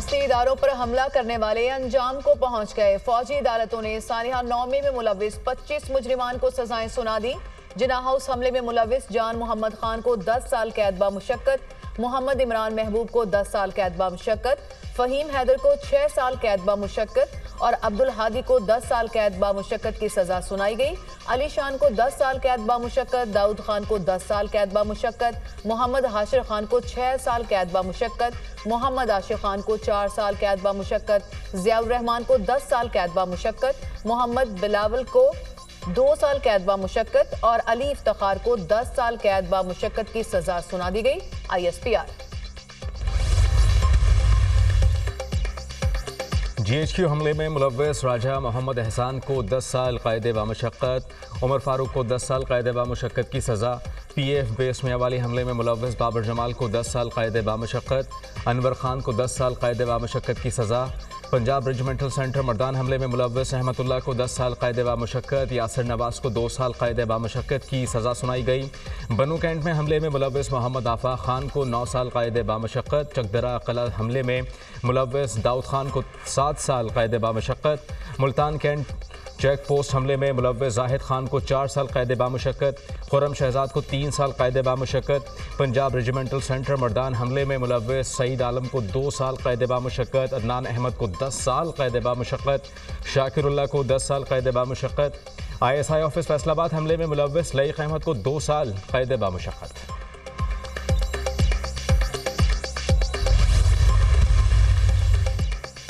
सियासी इदारों पर हमला करने वाले अंजाम को पहुंच गए। फौजी अदालतों ने सानिया 9 में मुलविस 25 मुजरिमान को सजाएं सुना दी। जिना हाउस हमले में मुलविस जान मोहम्मद खान को 10 साल कैद बामुशक्कत, मोहम्मद इमरान महबूब को 10 साल कैद बामुशक्कत, फहीम हैदर को 6 साल कैद बामुशक्कत और अब्दुल हादी को 10 साल कैद बामुशक्कत की सजा सुनाई गई। अली शान को 10 साल कैद बामुशक्कत, दाऊद खान को 10 साल कैद बामुशक्कत, मोहम्मद हाशिर खान को 6 साल कैद बामुशक्कत, मोहम्मद आशिफ खान को 4 साल कैद बामुशक्कत, जियाउर रहमान को 10 साल कैद बामुशक्कत, मोहम्मद बिलावल को 2 साल कैद बामुशक्कत और अली इफ्तिखार को 10 साल कैद बामुशक्कत की सजा सुना दी गई। ISPR GHQ हमले में मुलव्वस राजा मोहम्मद एहसान को 10 साल कैद बामुशक्कत, उमर फारूक को 10 साल कैद बामुशक्कत की सज़ा। PF बेस मियांवाली हमले में मुलव्वस बाबर जमाल को 10 साल कैद बामुशक्कत, अनवर खान को 10 साल कैद बामुशक्कत की सज़ा। पंजाब रेजिमेंटल सेंटर मर्दान हमले में मुलव्वस अहमदुल्लाह को 10 साल कैद बामुशक्कत, यासिर नवाज को 2 साल कैद बामुशक्कत की सज़ा सुनाई गई। बनू कैंट में हमले में मुलव्वस मोहम्मद आफा खान को 9 साल कैद बामुशक्कत, चकदरा कला हमले में मुलव्वस दाऊद खान को 7 साल कैद बामुशक्कत, मुल्तान कैंट चेक पोस्ट हमले में मुलव्वस जाहिद खान को 4 साल कैद बामुशक्कत, खुरम शहजाद को 3 साल कैद बामुशक्कत। पंजाब रेजिमेंटल सेंटर मर्दान हमले में मुलव्वस सईद आलम को 2 साल कैद बामुशक्कत, अदनान अहमद को 10 साल कैद बामुशक्कत, शाकिरुल्लाह को 10 साल कैद बामुशक्कत। ISI ऑफिस फैसलाबाद हमले में मुलव्वस लईक अहमद को 2 साल कैद बामुशक्कत।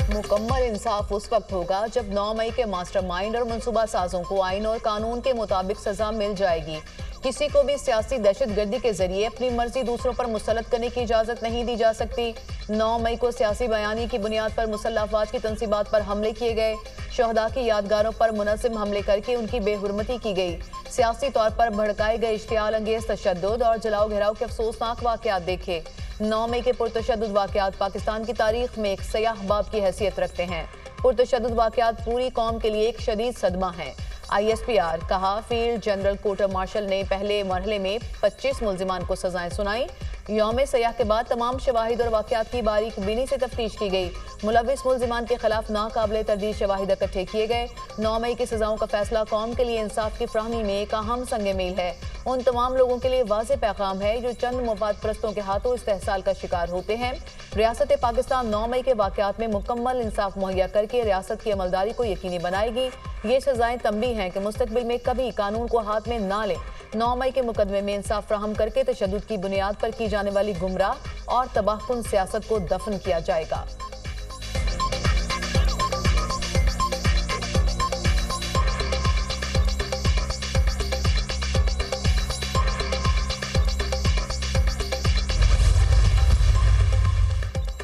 मुकम्मल इंसाफ उस वक्त होगा जब 9 मई के मास्टरमाइंड और मनसूबा साजों को आइन और कानून के मुताबिक सजा मिल जाएगी। किसी को भी सियासी दहशतगर्दी के जरिए अपनी मर्जी दूसरों पर मुसल्लत करने की इजाजत नहीं दी जा सकती। 9 मई को सियासी बयानी की बुनियाद पर मुसल्लह अफवाज की तंसीबात पर हमले किए गए। शहदा की यादगारों पर मुनज़्ज़म हमले करके उनकी बेहुरमती की गई। सियासी तौर पर भड़काए गए इश्तियाल अंगेज तशद्दुद और जलाओ घेराव के अफसोसनाक वाक़यात देखे। 9 मई के पुरतशद्दुद वाक़यात पाकिस्तान की तारीख में एक सयाह बाब की हैसियत रखते हैं। पुरतशद्दुद वाक़यात पूरी कौम के लिए एक शदीद सदमा है। ISPR कहा, फील्ड जनरल कोर्ट मार्शल ने पहले मरहले में 25 मुल्जिमान को सजाएं सुनाई। यौम सयाह के बाद तमाम शवाहिद और वाक़यात की बारीक बीनी से तफ्तीश की गई। मुलविस मुल्जिमान के खिलाफ नाकाबिले तरदीद शवाहिद इकट्ठे किए गए। 9 मई की सजाओं का फैसला कौम के लिए इंसाफ की फ्राहमी में एक अहम संग मील है। उन तमाम लोगों के लिए वाज़ेह पैगाम है जो चंद मुफाद परस्तों के हाथों इस्तेहसाल का शिकार होते हैं। रियासत पाकिस्तान 9 मई के वाक़यात में मुकम्मल इंसाफ मुहैया करके रियासत की अमलदारी को यकीनी बनाएगी। ये सजाएं तंबी हैं कि मुस्तकबिल में कभी कानून को हाथ में ना लें। 9 मई के मुकदमे में इंसाफ फ्राहम करके तशद्दुद की बुनियाद पर की जाने वाली गुमराह और तबाहकुन सियासत को दफन किया जाएगा।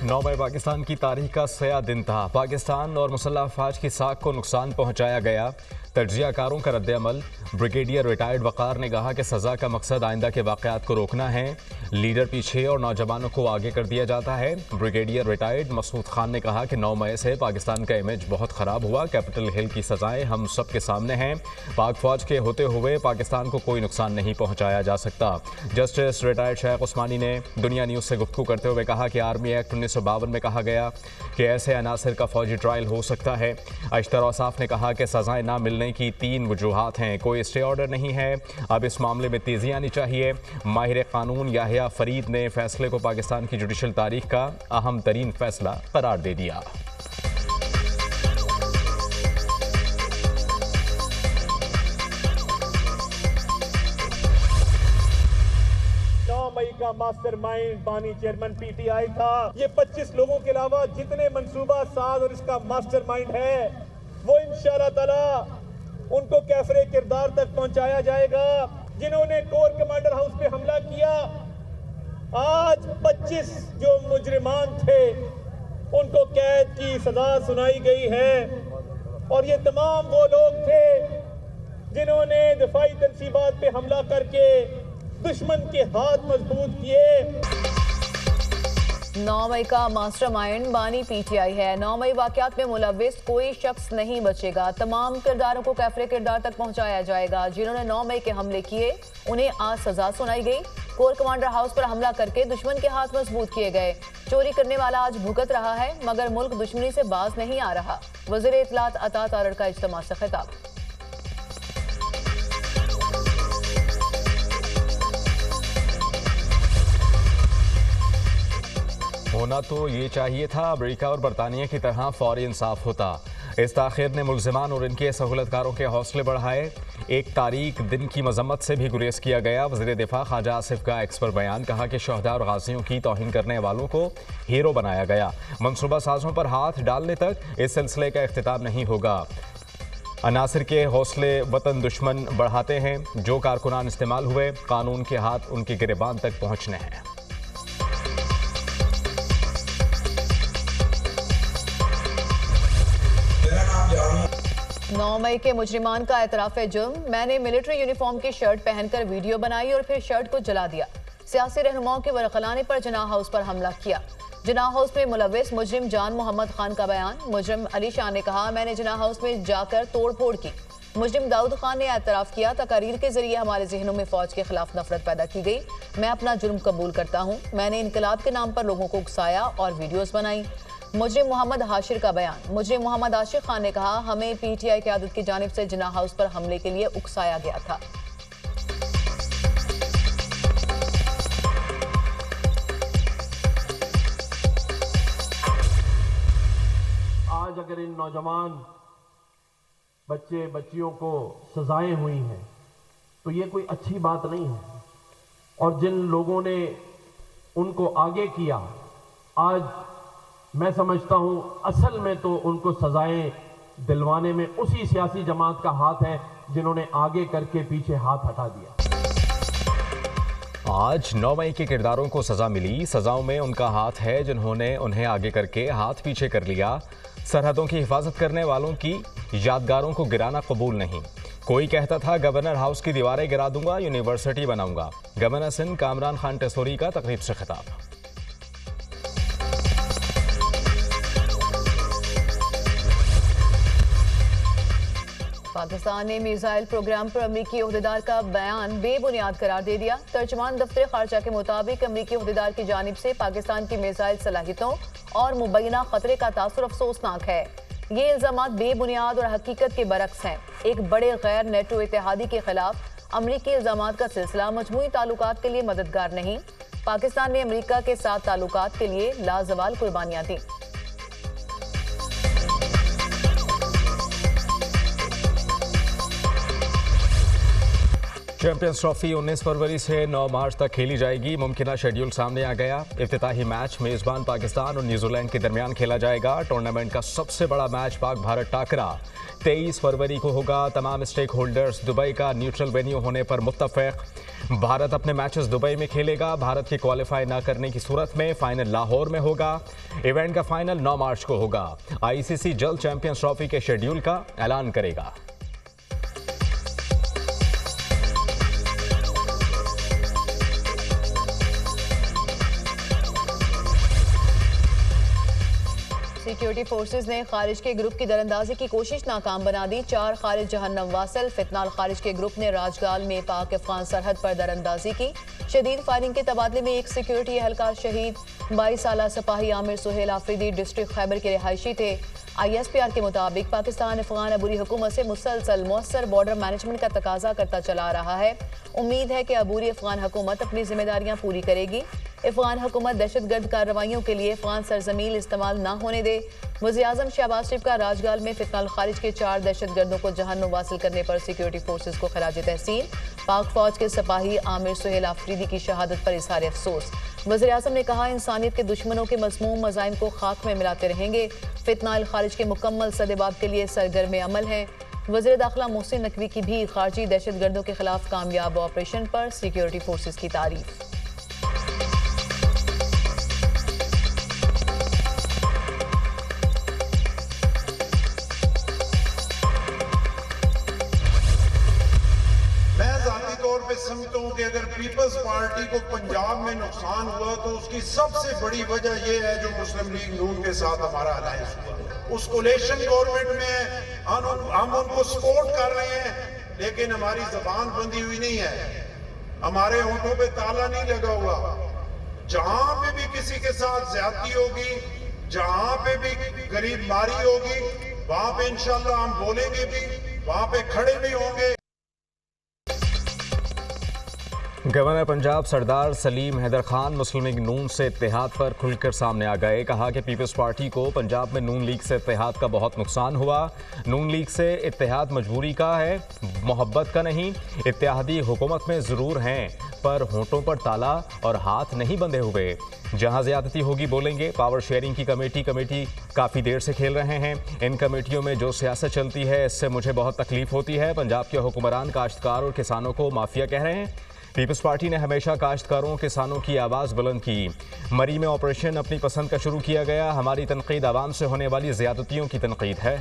नौ मई पाकिस्तान की तारीख का सया दिन था। पाकिस्तान और मुसल्लह अफवाज की साख को नुकसान पहुंचाया गया। तज्जियाकारों का रद्द-ए-अमल। ब्रिगेडियर रिटायर्ड वक़ार ने कहा कि सज़ा का मकसद आइंदा के वाक़यात को रोकना है। लीडर पीछे और नौजवानों को आगे कर दिया जाता है। ब्रिगेडियर रिटायर्ड मसूद खान ने कहा कि 9 मई से पाकिस्तान का इमेज बहुत ख़राब हुआ। कैपिटल हिल की सज़ाएं हम सब के सामने हैं। पाक फ़ौज के होते हुए पाकिस्तान को कोई नुकसान नहीं पहुँचाया जा सकता। जस्टिस रिटायर्ड शेख उस्मानी ने दुनिया न्यूज़ से गुफ्तगू करते हुए कहा कि आर्मी एक्ट 1952 में कहा गया कि ऐसे अनासर का फ़ौजी ट्रायल हो सकता है। अशतर औसाफ ने कहा कि सज़ाएं ना मिलने की 3 वजूहात हैं। कोई स्टे ऑर्डर नहीं है। अब इस मामले में तेज़ी आनी चाहिए। माहिर कानून याहिया फरीद ने फैसले को पाकिस्तान की जुडिशल तारीख का अहम तरीन फैसला करार दे दिया। का मास्टरमाइंड बानी चेयरमैन PTI था। ये 25 लोगों के अलावा जितने मंसूबा साज और इसका मास्टरमाइंड है वो इंशाअल्लाह ताला उनको कैफरे किरदार तक पहुंचाया जाएगा। जिन्होंने कोर कमांडर हाउस पे हमला किया, आज 25 जो मुजरिमान थे उनको कैद की सजा सुनाई गई है। और ये तमाम वो लोग थे जिन्होंने दिफाई तंसीबात पे हमला करके दुश्मन के हाथ मजबूत किए। 9 मई का मास्टरमाइंड बानी PTI है। 9 मई वाक़यात में मुलविस कोई शख्स नहीं बचेगा। तमाम किरदारों को कैफरे किरदार तक पहुंचाया जाएगा। जिन्होंने 9 मई के हमले किए उन्हें आज सजा सुनाई गई। कोर कमांडर हाउस पर हमला करके दुश्मन के हाथ मजबूत किए गए। चोरी करने वाला आज भुगत रहा है, मगर मुल्क दुश्मनी से बाज नहीं आ रहा। वज़ीर इत्तलात अता तारड़ का इज्तिमा से खिताब। होना तो ये चाहिए था अमेरिका और बरतानिया की तरह फौरी इंसाफ होता। इस ताखिर ने मुलजिमान और इनके सहूलतकारों के हौसले बढ़ाए। एक तारीख दिन की मजम्मत से भी गुरेज किया गया। वज़ीर दिफा ख्वाजा आसिफ का एक्स पर बयान, कहा कि शहदा और गाजियों की तौहीन करने वालों को हीरो बनाया गया। मनसूबा साजों पर हाथ डालने तक इस सिलसिले का इख्तिताम नहीं होगा। अनासिर के हौसले वतन दुश्मन बढ़ाते हैं। जो कारकुनान इस्तेमाल हुए, कानून के हाथ उनके गिरेबान तक पहुँचने हैं। 9 मई के मुजरिमान का एतराफ़ जुर्म। मैंने मिलिट्री यूनिफॉर्म की शर्ट पहनकर वीडियो बनाई और फिर शर्ट को जला दिया। सियासी रहनुमाओं के वरखलाने पर जिनाह हाउस पर हमला किया। जिनाह हाउस में मुलविस मुजरिम जान मोहम्मद खान का बयान। मुजरिम अली शाह ने कहा, मैंने जिनाह हाउस में जाकर तोड़ फोड़ की। मुजरिम दाऊद खान ने एतराफ़ किया, तकारीर के जरिए हमारे जहनों में फौज के खिलाफ नफरत पैदा की गई। मैं अपना जुर्म कबूल करता हूँ। मैंने इनकलाब के नाम पर लोगों को उकसाया और वीडियोस बनाई। मुजरिम मोहम्मद हाशिर का बयान। मुजरिम मोहम्मद आशिर खान ने कहा, हमें पीटीआई क़यादत की जानिब से जिनाह हाउस पर हमले के लिए उकसाया गया था। आज अगर इन नौजवान बच्चे बच्चियों को सजाएं हुई हैं तो ये कोई अच्छी बात नहीं है। और जिन लोगों ने उनको आगे किया, आज मैं समझता हूं असल में तो उनको सजाएं दिलवाने में उसी सियासी जमात का हाथ है जिन्होंने आगे करके पीछे हाथ हटा दिया। आज 9 मई के किरदारों को सजा मिली। सजाओं में उनका हाथ है जिन्होंने उन्हें आगे करके हाथ पीछे कर लिया। सरहदों की हिफाजत करने वालों की यादगारों को गिराना कबूल नहीं। कोई कहता था गवर्नर हाउस की दीवारें गिरा दूंगा, यूनिवर्सिटी बनाऊंगा। गवर्नर सिंध कामरान खान टेसोरी का तकरीब से खिताब। पाकिस्तान ने मिसाइल प्रोग्राम पर अमरीकी ओहदेदार का बयान बेबुनियाद करार दे दिया। तर्जमान दफ्तर खारजा के मुताबिक अमरीकी ओहदेदार की जानिब से पाकिस्तान की मिसाइल सलाहियतों और मुबैना खतरे का तासुर अफसोसनाक है। ये इल्जामात बेबुनियाद और हकीकत के बरक्स हैं। एक बड़े गैर नेटो इत्तेहादी के खिलाफ अमरीकी इल्जामात का सिलसिला मजमूई ताल्लुकात के लिए मददगार नहीं। पाकिस्तान ने अमरीका के साथ ताल्लुकात के लिए लाजवाल कुर्बानियां दी। चैंपियंस ट्रॉफी 19 फरवरी से 9 मार्च तक खेली जाएगी। मुमकिना शेड्यूल सामने आ गया। इफ्तिताही मैच मेजबान पाकिस्तान और न्यूजीलैंड के दरमियान खेला जाएगा। टूर्नामेंट का सबसे बड़ा मैच पाक भारत टाकरा 23 फरवरी को होगा। तमाम स्टेक होल्डर्स दुबई का न्यूट्रल वेन्यू होने पर मुत्तफिक। भारत अपने मैचेस दुबई में खेलेगा। भारत के क्वालिफाई न करने की सूरत में फाइनल लाहौर में होगा। इवेंट का फाइनल 9 मार्च को होगा। आईसीसी जल्द चैंपियंस ट्रॉफी के शेड्यूल का ऐलान करेगा। सिक्योरिटी फोर्सेज ने खारिज के ग्रुप की दरअंदाजी की कोशिश नाकाम बना दी। 4 खारिज जहन्नम वासिल। फितनाल खारिज के ग्रुप ने राजगाल में पाक अफगान सरहद पर दरअंदाजी की। शदीद फायरिंग के तबादले में एक सिक्योरिटी एहलकार शहीद। 22 साला सिपाही आमिर सुहेल आफरीदी डिस्ट्रिक्ट खैबर के रिहायशी थे। ISPR के मुताबिक पाकिस्तान अफगान अबूरी हुकूमत से मुसलसल मौसर बॉर्डर मैनेजमेंट का तकाजा करता चला रहा है। उम्मीद है कि अबूरी अफगान हुकूमत अपनी जिम्मेदारियां पूरी करेगी। अफगान हुकूमत दहशतगर्द कार्रवाइयों के लिए अफगान सरजमीन इस्तेमाल न होने दे। वज़ीर-ए-आज़म शहबाज शरीफ का राजगाल में फितनाल खारिज के 4 दहशतगर्दों को जहन्नुम वासिल करने पर सिक्योरिटी फोर्सेज को खराज तहसीन। पाक फौज के सिपाही आमिर सुहेल आफरीदी की शहादत पर इज़हार अफसोस। वज़ीर-ए-आज़म ने कहा, इंसानियत के दुश्मनों के मज़मूम मज़ाइम को खाक में मिलाते रहेंगे। फितनाल खारिज के मुकम्मल सदेबाब के लिए सरगर्म अमल है। वज़ीर दाखिला मोहसिन नकवी की भी खारजी दहशतगर्दों के खिलाफ कामयाब ऑपरेशन पर सिक्योरिटी फोर्सेज की तारीफ। समझता हूं कि अगर पीपल्स पार्टी को पंजाब में नुकसान हुआ तो उसकी सबसे बड़ी वजह यह है जो मुस्लिम लीग नून के साथ हमारा अलायंस हुआ। उस कोलेशन गवर्नमेंट में हम उनको सपोर्ट कर रहे हैं, लेकिन हमारी जबान बंदी हुई नहीं है। हमारे होठों पे ताला नहीं लगा हुआ। जहां पे भी किसी के साथ ज्यादती होगी, जहां पे भी गरीबमारी होगी, वहां पे इंशाल्लाह हम बोलेंगे भी, वहां पे खड़े भी होंगे। गवर्नर पंजाब सरदार सलीम हैदर खान मुस्लिम लीग नून से इत्तेहाद पर खुलकर सामने आ गए। कहा कि पीपल्स पार्टी को पंजाब में नून लीग से इत्तेहाद का बहुत नुकसान हुआ। नून लीग से इत्तेहाद मजबूरी का है, मोहब्बत का नहीं। इत्तेहादी हुकूमत में ज़रूर हैं, पर होंठों पर ताला और हाथ नहीं बंधे हुए। जहां ज्यादती होगी बोलेंगे। पावर शेयरिंग की कमेटी काफ़ी देर से खेल रहे हैं। इन कमेटियों में जो सियासत चलती है, इससे मुझे बहुत तकलीफ होती है। पंजाब के हुक्मरान काश्तकार और किसानों को माफिया कह रहे हैं। पीपल्स पार्टी ने हमेशा काश्तकारों किसानों की आवाज़ बुलंद की। मरी में ऑपरेशन अपनी पसंद का शुरू किया गया। हमारी तनकीद आवाम से होने वाली ज़्यादतियों की तनकीद है।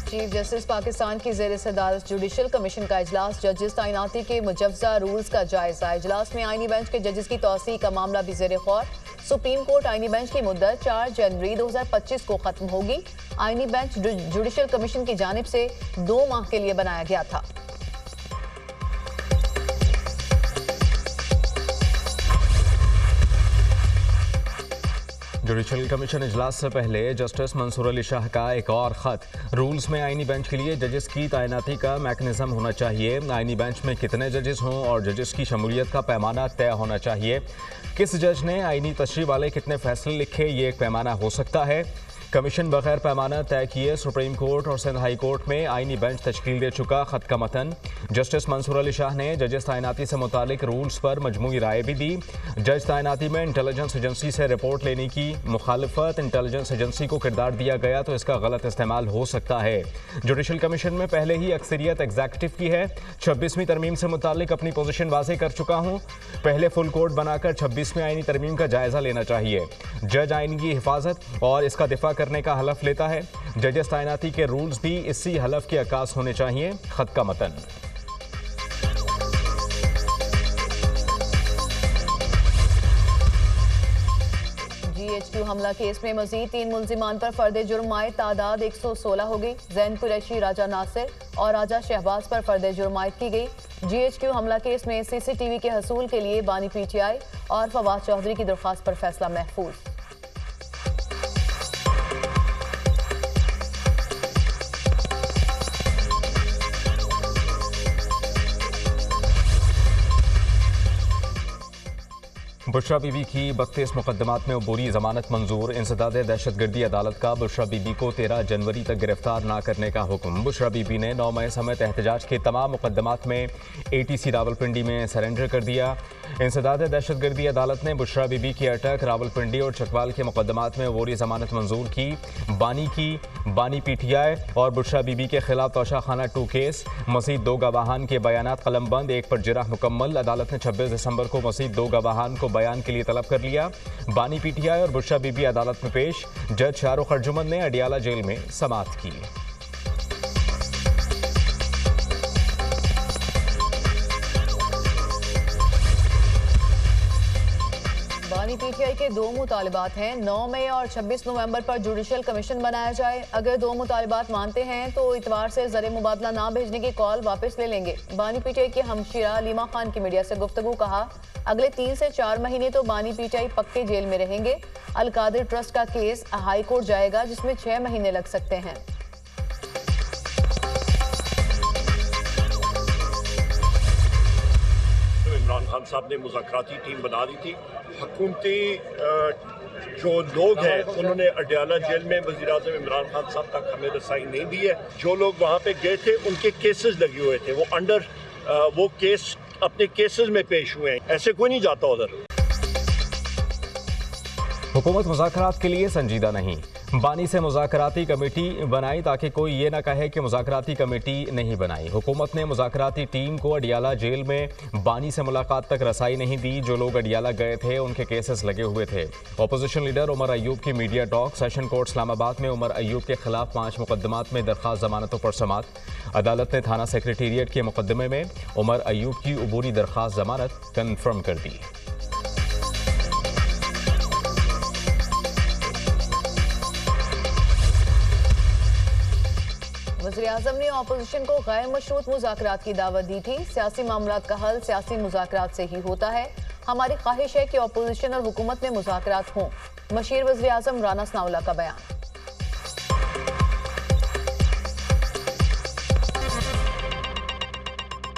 चीफ जस्टिस पाकिस्तान की ज़ेर सदारत जुडिशल कमीशन का इजलास। जजेस तैनाती के मुजव्वज़ा रूल्स का जायजा। इजलास में आईनी बेंच के जजेस की तौसीह का मामला भी ज़ेर गौर। सुप्रीम कोर्ट आईनी बेंच की मुद्दत 4 जनवरी 2025 को खत्म होगी। आईनी बेंच जुडिशल कमीशन की जानिब से 2 माह के लिए बनाया गया था। जुडिशल कमीशन इजलास से पहले जस्टिस मंसूर अली शाह का एक और ख़त। रूल्स में आईनी बेंच के लिए जजेस की तैनाती का मैकेनिज्म होना चाहिए। आईनी बेंच में कितने जजेस हों और जजेस की शमूलियत का पैमाना तय होना चाहिए। किस जज ने आईनी तशरीह वाले कितने फैसले लिखे, ये एक पैमाना हो सकता है। कमीशन बगैर पैमाना तय किए सुप्रीम कोर्ट और सिंध हाई कोर्ट में आईनी बेंच तश्कील दे चुका। खत का मतन। जस्टिस मंसूर अली शाह ने जजेस तैनाती से मुतालिक रूल्स पर मजमूई राय भी दी। जज तैनाती में इंटेलिजेंस एजेंसी से रिपोर्ट लेने की मुखालफत। इंटेलिजेंस एजेंसी को किरदार दिया गया तो इसका गलत इस्तेमाल हो सकता है। जुडिशल कमीशन में पहले ही अक्सरियत एग्जीक्यूटिव की है। 26वीं तरमीम से मुतालिक अपनी पोजीशन वाज़ेह कर चुका हूँ। पहले फुल कोर्ट बनाकर 26वीं आईनी तरमीम का जायजा लेना चाहिए। जज आईन की हिफाजत और इसका दिफा करने का हलफ लेता है। जजेस तैनाती के रूल्स भी इसी हलफ के अक्कास होने चाहिए। खत का मतन। GHQ हमला केस में मजीद 3 मुल्जिमान पर फर्द जुर्म आए। तादाद 116 हो गई। जैन कुरैशी, राजा नासिर और राजा शहबाज पर फर्द जुर्म आयद की गई। GHQ हमला केस में CCTV के हसूल के लिए बानी PTI और फवाद चौधरी की दरख्वास्त पर फैसला महफूज। बुशरा बीबी की 32 मुकदमात में अबूरी जमानत मंजूर। इंसदाद दहशतगर्दी अदालत का बुशरा बीबी को 13 जनवरी तक गिरफ्तार न करने का हुक्म। बुशरा बीबी ने 9 मई समेत एहतजाज के तमाम मुकदमात में ATC रावलपिंडी में सरेंडर कर दिया। इंसदाद दहशतगर्दी अदालत ने बुशरा बीबी की अटक, रावलपिंडी और चकवाल के मुकदमात में अबूरी जमानत मंजूर की। बानी PTI और बुशरा बीबी के खिलाफ तोशाखाना 2 केस। मजीद 2 गवाहान के बयानात कलमबंद, एक पर जिरह मुकम्मल। अदालत ने 26 दिसंबर को मजीद 2 गवाहान को बयान के लिए तलब कर लिया। बानी PTI और बुशरा बीबी अदालत में पेश। जज शाहरुख अर्जुमन ने अडियाला जेल में समाअत की। बानी PTI के 2 मुतालिबात हैं। 9 मई और 26 नवंबर पर जुडिशल कमीशन बनाया जाए। अगर 2 मुतालिबात मानते हैं तो इतवार से ज़र मुबादला ना भेजने की कॉल वापस ले लेंगे। बानी PTI की हमशीरा लीमा खान की मीडिया से गुफ्तगू। कहा, अगले 3 से 4 महीने तो बानी PTI पक्के जेल में रहेंगे। अलकादिर ट्रस्ट का केस हाई कोर्ट जाएगा, जिसमें 6 महीने लग सकते हैं। इमरान खान साहब ने मुज़ाकराती टीम बना दी थी। हुकूमती जो लोग हैं उन्होंने अडियाला जेल में वज़ीर-ए-आज़म इमरान खान साहब तक हमें रसाई नहीं दी है। जो लोग वहाँ पे गए थे उनके केसेस लगे हुए थे, वो अंडर वो केस अपने केसेस में पेश हुए हैं। ऐसे कोई नहीं जाता उधर। हुकूमत मुज़ाकरात के लिए संजीदा नहीं। बानी से मुज़ाकराती कमेटी बनाई ताकि कोई ये ना कहे कि मुज़ाकराती कमेटी नहीं बनाई। हुकूमत ने मुज़ाकराती टीम को अडियाला जेल में बानी से मुलाकात तक रसाई नहीं दी। जो लोग अडियाला गए थे उनके केसेस लगे हुए थे। अपोजिशन लीडर उमर अयूब की media talk. Session court Islamabad में उमर अयूब के खिलाफ 5 मुकदमात में दरख्वास्त जमानतों पर समाअत। अदालत ने थाना सेक्रेटेरिएट के मुकदमे में उमर अयूब की अबूरी दरख्वास्त जमानत कन्फर्म कर दी। वज़ीर आज़म ने अपोजिशन को गैर मशरूत मुज़ाकरात की दावत दी थी। सियासी मामलात का हल सियासी मुज़ाकरात से ही होता है। हमारी ख्वाहिश है कि अपोजिशन और हुकूमत में मुज़ाकरात हों। मशीर वज़ीर आज़म राना सनाउल्लाह का बयान।